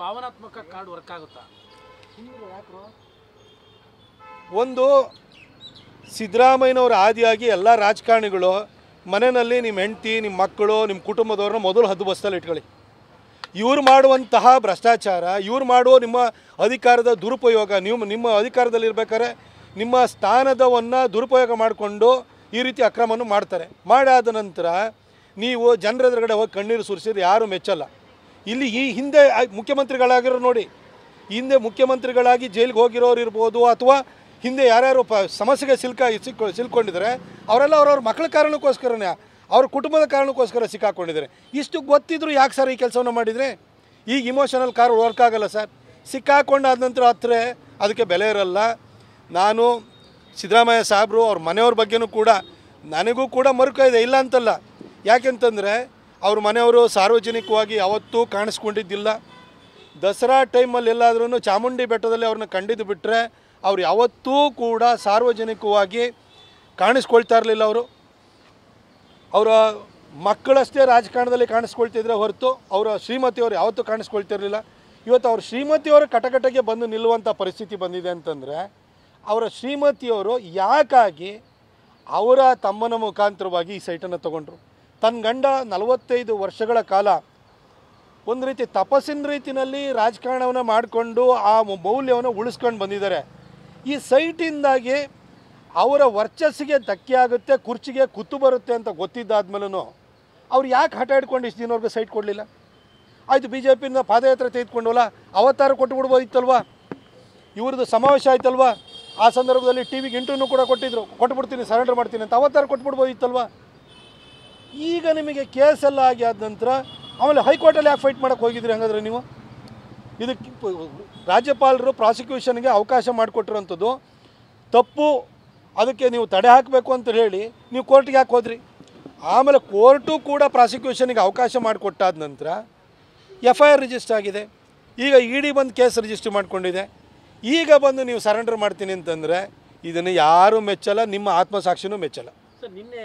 ಭಾವನಾತ್ಮಕ card work ಆಗುತ್ತಾ? ಒಂದು ಸಿದ್ದರಾಮಯ್ಯನವರ ಆದಿಯಾಗಿ ಎಲ್ಲ ರಾಜಕಾರಣಿಗಳು ಮನೆಯಲ್ಲಿ ನಿಮ್ಮ ಹೆಂಡತಿ, ನಿಮ್ಮ ಮಕ್ಕಳು, ನಿಮ್ಮ ಕುಟುಂಬದವ್ರನ್ನ ಮೊದಲು ಹದ್ದು ಬಸ್ತಲ್ಲಿ ಇಟ್ಕೊಳ್ಳಿ. ಇವ್ರು ಮಾಡುವಂತಹ ಭ್ರಷ್ಟಾಚಾರ, ಇವ್ರು ಮಾಡುವ ನಿಮ್ಮ ಅಧಿಕಾರದ ದುರುಪಯೋಗ, ನಿಮ್ಮ ಅಧಿಕಾರದಲ್ಲಿರ್ಬೇಕಾದ್ರೆ ನಿಮ್ಮ ಸ್ಥಾನದವನ್ನು ದುರುಪಯೋಗ ಮಾಡಿಕೊಂಡು ಈ ರೀತಿ ಅಕ್ರಮವನ್ನು ಮಾಡ್ತಾರೆ. ಮಾಡಾದ ನಂತರ ನೀವು ಜನರ ಎದುರುಗಡೆ ಹೋಗಿ ಕಣ್ಣೀರು ಸುರಿಸಿದ್ರೆ ಯಾರೂ ಮೆಚ್ಚಲ್ಲ. ಇಲ್ಲಿ ಈ ಹಿಂದೆ ಮುಖ್ಯಮಂತ್ರಿಗಳಾಗಿರೋ ನೋಡಿ, ಹಿಂದೆ ಮುಖ್ಯಮಂತ್ರಿಗಳಾಗಿ ಜೈಲಿಗೆ ಹೋಗಿರೋರು ಇರ್ಬೋದು, ಅಥವಾ ಹಿಂದೆ ಯಾರ್ಯಾರು ಸಮಸ್ಯೆಗೆ ಸಿಲ್ಕೊಂಡಿದ್ದಾರೆ ಅವರೆಲ್ಲ ಅವ್ರವ್ರ ಮಕ್ಕಳ ಕಾರಣಕ್ಕೋಸ್ಕರನೇ, ಅವ್ರ ಕುಟುಂಬದ ಕಾರಣಕ್ಕೋಸ್ಕರ ಸಿಕ್ಕಾಕೊಂಡಿದ್ದಾರೆ. ಇಷ್ಟು ಗೊತ್ತಿದ್ರು ಯಾಕೆ ಸರ್ ಈ ಕೆಲಸವನ್ನು ಮಾಡಿದರೆ? ಈಗ ಇಮೋಷನಲ್ ಕಾರ್ ವರ್ಕ್ ಆಗಲ್ಲ ಸರ್. ಸಿಕ್ಕಾಕೊಂಡಾದ ನಂತರ ಹತ್ರ ಅದಕ್ಕೆ ಬೆಲೆ ಇರಲ್ಲ. ನಾನು ಸಿದ್ದರಾಮಯ್ಯ ಸಾಹೇಬರು ಅವ್ರ ಮನೆಯವ್ರ ಬಗ್ಗೆನೂ ಕೂಡ ನನಗೂ ಕೂಡ ಮರುಕ ಇದೆ, ಇಲ್ಲ ಅಂತಲ್ಲ. ಯಾಕೆಂತಂದರೆ ಅವ್ರ ಮನೆಯವರು ಸಾರ್ವಜನಿಕವಾಗಿ ಯಾವತ್ತೂ ಕಾಣಿಸ್ಕೊಂಡಿದ್ದಿಲ್ಲ. ದಸರಾ ಟೈಮಲ್ಲಿ ಎಲ್ಲಾದ್ರೂ ಚಾಮುಂಡಿ ಬೆಟ್ಟದಲ್ಲಿ ಅವ್ರನ್ನ ಕಂಡಿದ್ದು ಬಿಟ್ಟರೆ ಅವ್ರು ಯಾವತ್ತೂ ಕೂಡ ಸಾರ್ವಜನಿಕವಾಗಿ ಕಾಣಿಸ್ಕೊಳ್ತಾ ಇರಲಿಲ್ಲ. ಅವರ ಮಕ್ಕಳಷ್ಟೇ ರಾಜಕಾರಣದಲ್ಲಿ ಕಾಣಿಸ್ಕೊಳ್ತಿದ್ರೆ ಹೊರತು ಅವರ ಶ್ರೀಮತಿಯವರು ಯಾವತ್ತೂ ಕಾಣಿಸ್ಕೊಳ್ತಿರಲಿಲ್ಲ. ಇವತ್ತು ಅವ್ರ ಶ್ರೀಮತಿಯವರು ಕಟಕಟಗೆ ಬಂದು ನಿಲ್ಲುವಂಥ ಪರಿಸ್ಥಿತಿ ಬಂದಿದೆ ಅಂತಂದರೆ ಅವರ ಶ್ರೀಮತಿಯವರು ಯಾಕಾಗಿ ಅವರ ತಮ್ಮನ ಮುಖಾಂತರವಾಗಿ ಈ ಸೈಟನ್ನು ತೊಗೊಂಡ್ರು. ತನ್ನ ಗಂಡ 45 ವರ್ಷಗಳ ಕಾಲ ಒಂದು ರೀತಿ ತಪಸ್ಸಿನ ರೀತಿಯಲ್ಲಿ ರಾಜಕಾರಣವನ್ನು ಮಾಡಿಕೊಂಡು ಆ ಮೌಲ್ಯವನ್ನು ಉಳಿಸ್ಕೊಂಡು ಬಂದಿದ್ದಾರೆ. ಈ ಸೈಟಿಂದಾಗಿ ಅವರ ವರ್ಚಸ್ಸಿಗೆ ಧಕ್ಕೆ ಆಗುತ್ತೆ, ಕುರ್ಚಿಗೆ ಕುತ್ತು ಬರುತ್ತೆ ಅಂತ ಗೊತ್ತಿದ್ದಾದ್ಮೇಲೂ ಅವ್ರು ಯಾಕೆ ಹಠ ಹಿಡ್ಕೊಂಡು ಇಷ್ಟು ದಿನವರೆಗೂ ಸೈಟ್ ಕೊಡಲಿಲ್ಲ? ಆಯಿತು, ಬಿ ಜೆ ಪಿಯಿಂದ ಪಾದಯಾತ್ರೆ ತೆಗೆದುಕೊಂಡವಲ್ಲ, ಅವತ್ತಾರು ಕೊಟ್ಟು ಬಿಡ್ಬೋದಿತ್ತಲ್ವ? ಇವ್ರದ್ದು ಸಮಾವೇಶ ಆಯ್ತಲ್ವ, ಆ ಸಂದರ್ಭದಲ್ಲಿ ಟಿ ವಿಗೆ ಇಂಟರ್ವ್ಯೂ ಕೂಡ ಕೊಟ್ಬಿಡ್ತೀನಿ, ಸರೆಂಡರ್ ಮಾಡ್ತೀನಿ ಅಂತ ಅವತ್ತಾರು ಕೊಟ್ಬಿಡ್ಬೋದಿತ್ತಲ್ವ? ಈಗ ನಿಮಗೆ ಕೇಸೆಲ್ಲ ಆಗಿ ಆದ ನಂತರ ಆಮೇಲೆ ಹೈಕೋರ್ಟಲ್ಲಿ ಯಾಕೆ ಫೈಟ್ ಮಾಡೋಕ್ಕೆ ಹೋಗಿದ್ರಿ? ಹಾಗಾದರೆ ನೀವು ಇದಕ್ಕೆ ರಾಜ್ಯಪಾಲರು ಪ್ರಾಸಿಕ್ಯೂಷನ್ಗೆ ಅವಕಾಶ ಮಾಡಿಕೊಟ್ಟಿರೋಂಥದ್ದು ತಪ್ಪು, ಅದಕ್ಕೆ ನೀವು ತಡೆ ಹಾಕಬೇಕು ಅಂತ ಹೇಳಿ ನೀವು ಕೋರ್ಟ್ಗೆ ಯಾಕೆ ಹೋದ್ರಿ? ಆಮೇಲೆ ಕೋರ್ಟು ಕೂಡ ಪ್ರಾಸಿಕ್ಯೂಷನ್ಗೆ ಅವಕಾಶ ಮಾಡಿಕೊಟ್ಟಾದ ನಂತರ FIR ರಿಜಿಸ್ಟರ್ ಆಗಿದೆ. ಈಗ ED ಬಂದು ಕೇಸ್ ರಿಜಿಸ್ಟರ್ ಮಾಡಿಕೊಂಡಿದೆ. ಈಗ ಬಂದು ನೀವು ಸರೆಂಡರ್ ಮಾಡ್ತೀನಿ ಅಂತಂದರೆ ಇದನ್ನು ಯಾರೂ ಮೆಚ್ಚಲ್ಲ, ನಿಮ್ಮ ಆತ್ಮಸಾಕ್ಷಿನೂ ಮೆಚ್ಚಲ್ಲ. ಸರ್ ನಿನ್ನೆ